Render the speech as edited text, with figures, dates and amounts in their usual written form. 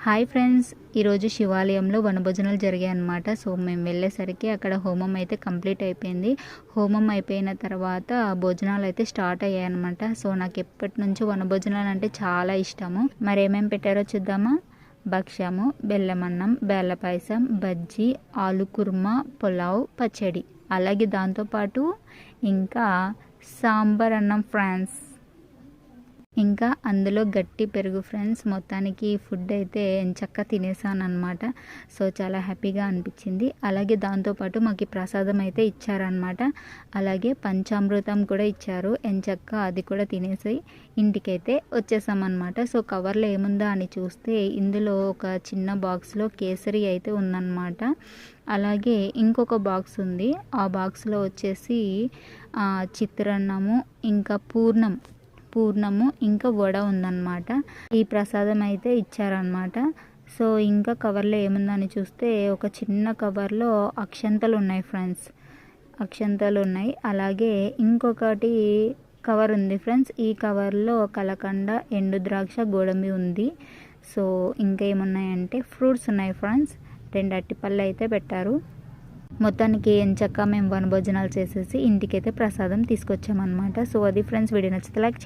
Hi friends, ఈరోజు శివాలయంలో వనభోజనాలు జరిగాయి అన్నమాట. సో మేము వెళ్ళేసరికి అక్కడ హోమం అయితే కంప్లీట్ అయిపోయింది. హోమం అయిపోయిన తర్వాత భోజనాలు అయితే స్టార్ట్ అయ్యాయి అన్నమాట. సో నాకు ఎప్పటి నుంచో వనభోజనాలు అంటే చాలా ఇష్టము. మరి ఏమేమి పెట్టారో చూద్దామా. భక్ష్యము, బెల్లమన్నం, బెల్ల పాయసం, బజ్జీ, ఆలు కుర్మా, పులావ్, పచ్చడి, అలాగే దాంతోపాటు ఇంకా సాంబార్ అన్నం ఫ్రాన్స్, ఇంకా అందులో గట్టి పెరుగు ఫ్రెండ్స్. మొత్తానికి ఫుడ్ అయితే ఎంచక్కా తినేసాను అనమాట. సో చాలా హ్యాపీగా అనిపించింది. అలాగే దాంతోపాటు మాకు ప్రసాదం అయితే ఇచ్చారనమాట. అలాగే పంచామృతం కూడా ఇచ్చారు. ఎంచక్కా అది కూడా తినేసి ఇంటికైతే వచ్చేసామన్నమాట. సో కవర్లో ఏముందా అని చూస్తే ఇందులో ఒక చిన్న బాక్స్లో కేసరి అయితే ఉందన్నమాట. అలాగే ఇంకొక బాక్స్ ఉంది. ఆ బాక్స్లో వచ్చేసి చిత్రాన్నము, ఇంకా పూర్ణము, ఇంకా వడ ఉందన్నమాట. ఈ ప్రసాదం అయితే ఇచ్చారనమాట. సో ఇంకా కవర్లో ఏముందని చూస్తే ఒక చిన్న కవర్లో అక్షంతలు ఉన్నాయి ఫ్రెండ్స్, అక్షంతలు ఉన్నాయి. అలాగే ఇంకొకటి కవర్ ఉంది ఫ్రెండ్స్. ఈ కవర్లో కలకండ, ఎండు ద్రాక్ష, గోడంబి ఉంది. సో ఇంకా ఏమున్నాయంటే ఫ్రూట్స్ ఉన్నాయి ఫ్రెండ్స్. 2 అరటిపళ్ళు అయితే పెట్టారు. మొత్తానికి ఎంచక్కా మేము వనభోజనాలు చేసేసి ఇంటికైతే ప్రసాదం తీసుకొచ్చామన్నమాట. సో అది ఫ్రెండ్స్, వీడియో నచ్చితే లైక్